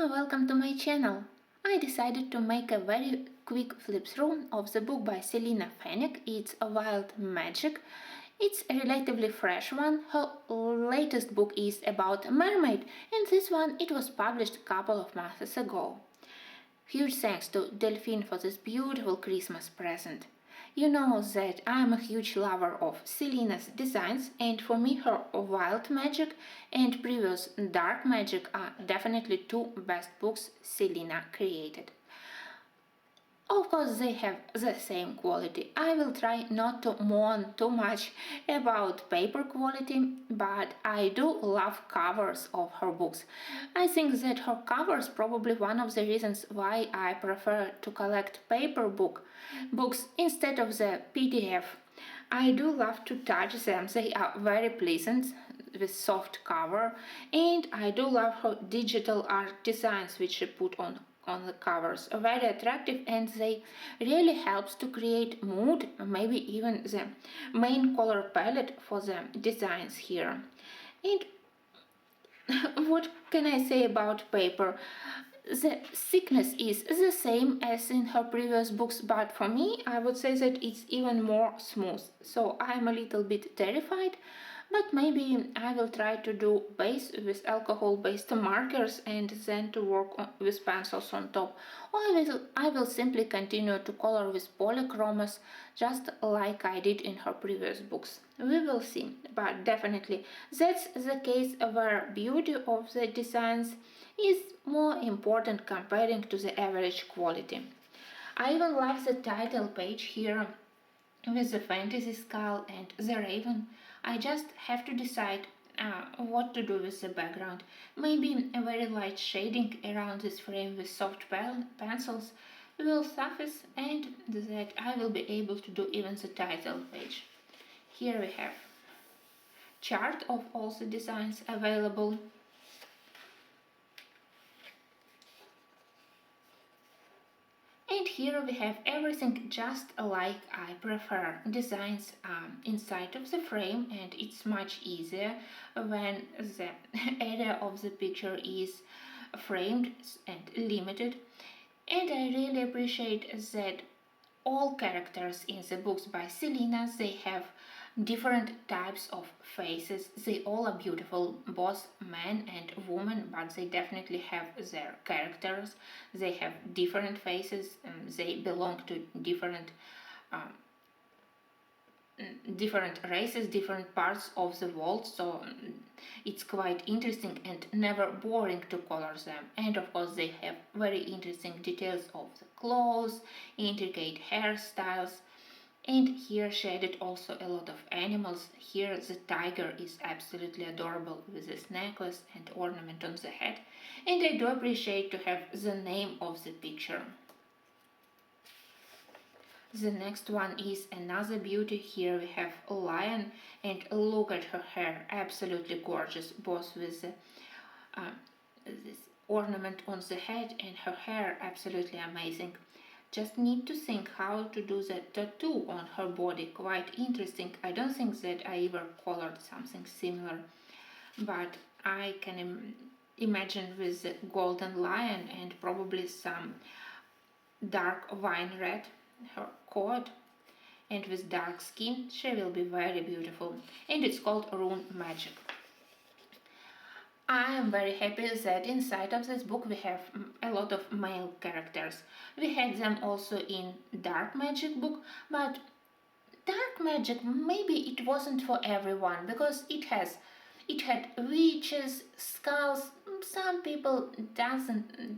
Welcome to my channel. I decided to make a very quick flip through of the book by S.Fenech. It's a Wild Magic. It's a relatively fresh one. Her latest book is about a mermaid, and this one it was published a couple of months ago. Huge thanks to Delphine for this beautiful Christmas present. You know that I'm a huge lover of Selena's designs, and for me her Wild Magic and previous Dark Magic are definitely two best books Selena created. Of course, they have the same quality. I will try not to moan too much about paper quality, but I do love covers of her books. I think that her covers probably one of the reasons why I prefer to collect paper books instead of the PDF. I do love to touch them. They are very pleasant with soft cover, and I do love her digital art designs which she put on the covers. Very attractive, and they really helps to create mood, maybe even the main color palette for the designs here. And what can I say about paper? The thickness is the same as in her previous books, but for me I would say that it's even more smooth, so I'm a little bit terrified. But maybe I will try to do base with alcohol-based markers and then to work with pencils on top. Or I will simply continue to color with polychromas, just like I did in her previous books. We will see, but definitely that's the case where beauty of the designs is more important comparing to the average quality. I even love the title page here with the fantasy skull and the raven. I just have to decide what to do with the background. Maybe a very light shading around this frame with soft pencils will suffice, and that I will be able to do even the title page. Here we have chart of all the designs available. And here we have everything just like I prefer. Designs inside of the frame, and it's much easier when the area of the picture is framed and limited. And I really appreciate that all characters in the books by Selena, they have different types of faces. They all are beautiful, both men and women, but they definitely have their characters. They have different faces, they belong to different races, different parts of the world, so it's quite interesting and never boring to color them. And of course they have very interesting details of the clothes, intricate hairstyles, and here shaded also a lot of animals. Here the tiger is absolutely adorable with this necklace and ornament on the head, and I do appreciate to have the name of the picture. The next one is another beauty. Here we have a lion, and look at her hair, absolutely gorgeous, both with this ornament on the head and her hair, absolutely amazing. Just need to think how to do the tattoo on her body, quite interesting. I don't think that I ever colored something similar, but I can imagine with the golden lion and probably some dark wine red her coat, and with dark skin she will be very beautiful, and it's called Rune Magic. I am very happy that inside of this book we have a lot of male characters. We had them also in Dark Magic book, but Dark Magic maybe it wasn't for everyone, because it had witches, skulls. Some people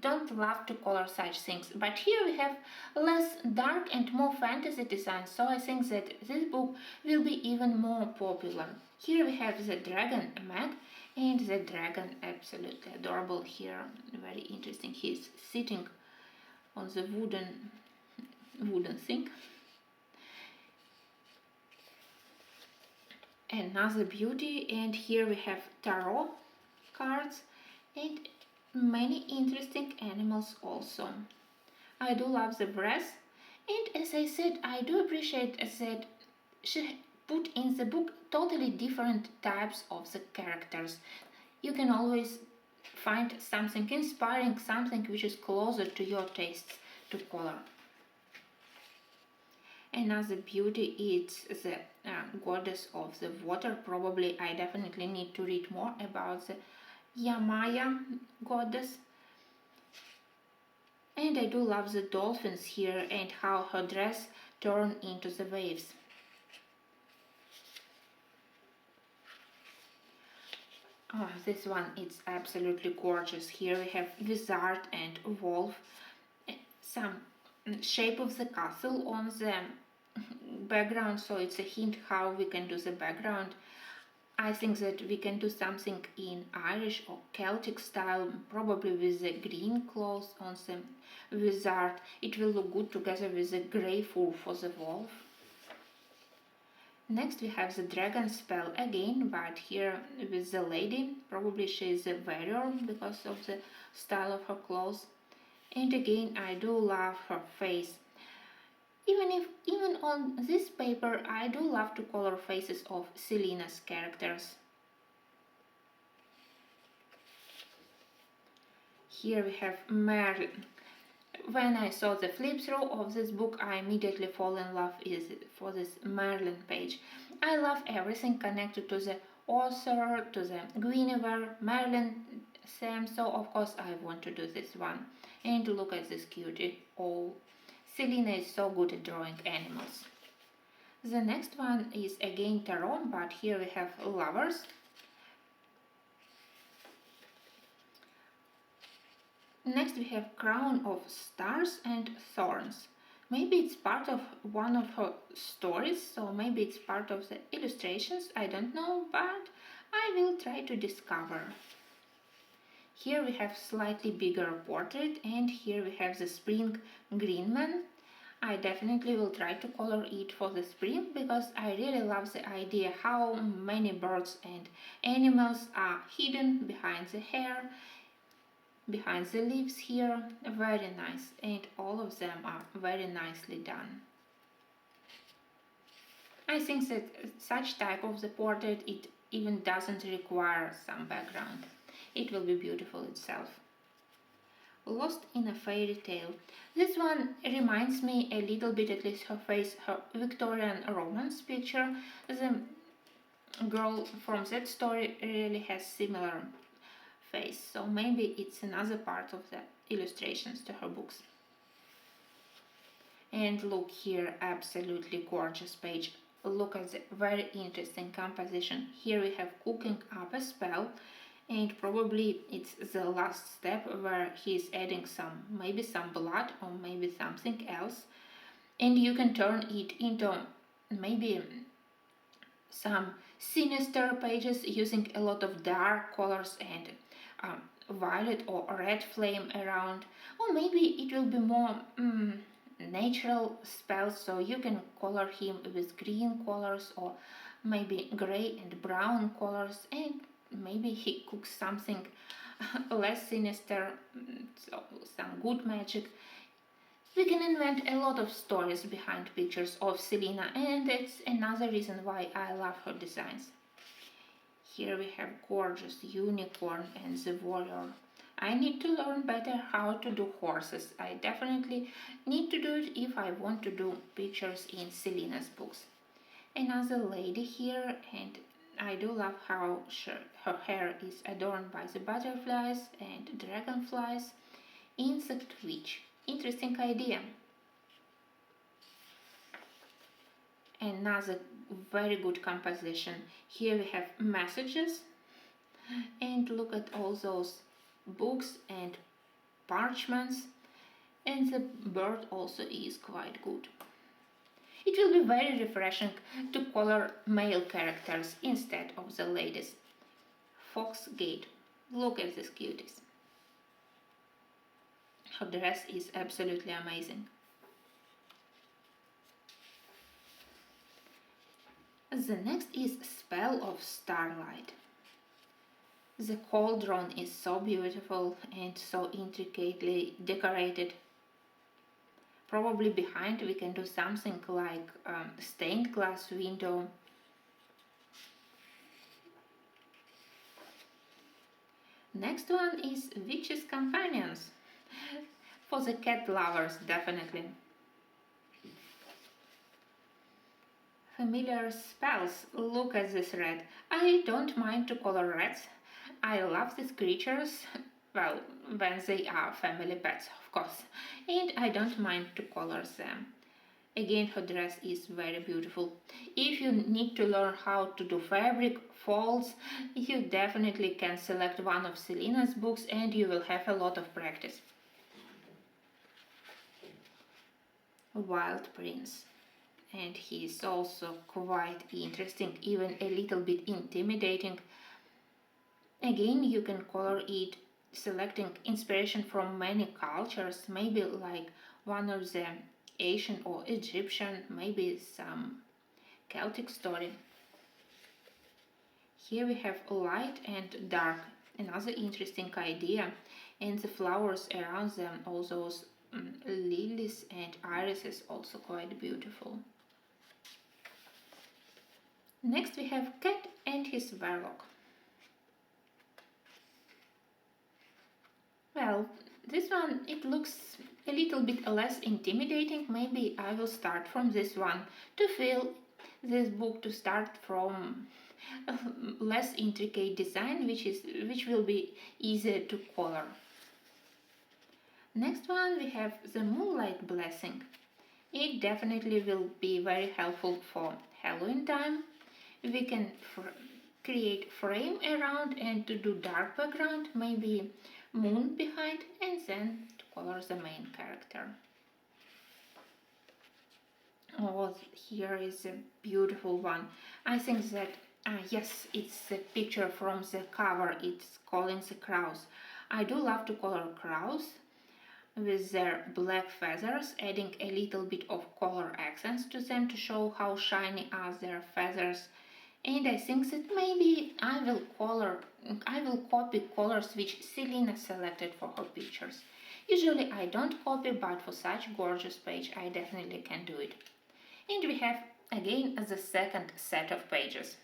don't love to color such things, but here we have less dark and more fantasy design, so I think that this book will be even more popular. Here we have the dragon Mag, and the dragon absolutely adorable here, very interesting. He's sitting on the wooden thing. Another beauty, and here we have tarot cards and many interesting animals also. I do love the breath, and as I said, I do appreciate that she put in the book totally different types of the characters. You can always find something inspiring, something which is closer to your tastes to color. Another beauty is the goddess of the water. Probably I definitely need to read more about the Yamaya goddess. And I do love the dolphins here and how her dress turned into the waves. Oh, this one is absolutely gorgeous. Here we have wizard and wolf. Some shape of the castle on the background, so it's a hint how we can do the background. I think that we can do something in Irish or Celtic style, probably with the green clothes on the wizard. It will look good together with the grey fur for the wolf. Next we have the dragon spell again, but here with the lady. Probably she is a warrior because of the style of her clothes. And again, I do love her face. Even on this paper, I do love to color faces of Selena's characters. Here we have Merlin. When I saw the flip through of this book, I immediately fall in love for this Merlin page. I love everything connected to the author, to the Guinevere, Merlin theme, so of course I want to do this one. And look at this cutie. Oh, Selena is so good at drawing animals. The next one is again tarot, but here we have lovers. Next we have crown of stars and thorns. Maybe it's part of one of her stories, so maybe it's part of the illustrations, I don't know, but I will try to discover. Here we have slightly bigger portrait, and here we have the spring green man. I definitely will try to color it for the spring because I really love the idea how many birds and animals are hidden behind the hair, behind the leaves here. Very nice, and all of them are very nicely done. I think that such type of the portrait, it even doesn't require some background. It will be beautiful itself. Lost in a Fairy Tale. This one reminds me a little bit, at least her face, her Victorian romance picture. The girl from that story really has similar face, so maybe it's another part of the illustrations to her books. And look here, absolutely gorgeous page. Look at the very interesting composition. Here we have cooking up a spell, and probably it's the last step where he's adding maybe some blood or maybe something else, and you can turn it into maybe some sinister pages using a lot of dark colors and violet or red flame around, or maybe it will be more natural spells, so you can color him with green colors or maybe gray and brown colors, and maybe he cooks something less sinister, so some good magic. We can invent a lot of stories behind pictures of Selena, and that's another reason why I love her designs. Here we have gorgeous unicorn and the warrior. I need to learn better how to do horses. I definitely need to do it if I want to do pictures in Selena's books. Another lady here, and I do love how her hair is adorned by the butterflies and dragonflies. Insect witch. Interesting idea. Another very good composition. Here we have messages, and look at all those books and parchments, and the bird also is quite good. It will be very refreshing to color male characters instead of the ladies. Foxgate. Look at these cuties. Her dress is absolutely amazing. The next is Spell of Starlight. The cauldron is so beautiful and so intricately decorated. Probably behind we can do something like stained glass window. Next one is Witch's Companions. For the cat lovers, definitely. Familiar spells. Look at this red. I don't mind to color reds. I love these creatures. Well, when they are family pets, of course. And I don't mind to color them. Again, her dress is very beautiful. If you need to learn how to do fabric folds, you definitely can select one of Selena's books and you will have a lot of practice. Wild Prince. And he is also quite interesting, even a little bit intimidating. Again, you can color it selecting inspiration from many cultures, maybe like one of the Asian or Egyptian, maybe some Celtic story. Here we have light and dark, another interesting idea, and the flowers around them, all those lilies and irises, also quite beautiful. Next we have Cat and his Warlock. Well, this one, it looks a little bit less intimidating. Maybe I will start from this one to feel this book to start from a less intricate design, which will be easier to color. Next one we have the Moonlight Blessing. It definitely will be very helpful for Halloween time. We can create frame around and to do dark background, maybe moon behind, and then to color the main character. Oh, here is a beautiful one. I think that yes, it's a picture from the cover. It's calling the crows. I do love to color crows with their black feathers, adding a little bit of color accents to them to show how shiny are their feathers. And I think that maybe I will copy colors which Selena selected for her pictures. Usually I don't copy, but for such gorgeous page I definitely can do it. And we have again the second set of pages.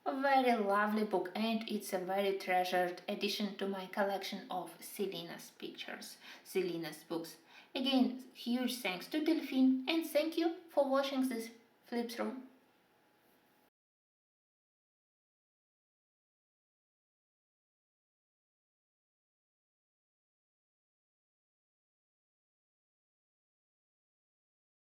A very lovely book, and it's a very treasured addition to my collection of Selena's pictures, Selena's books. Again, huge thanks to Delphine, and thank you for watching this flip through.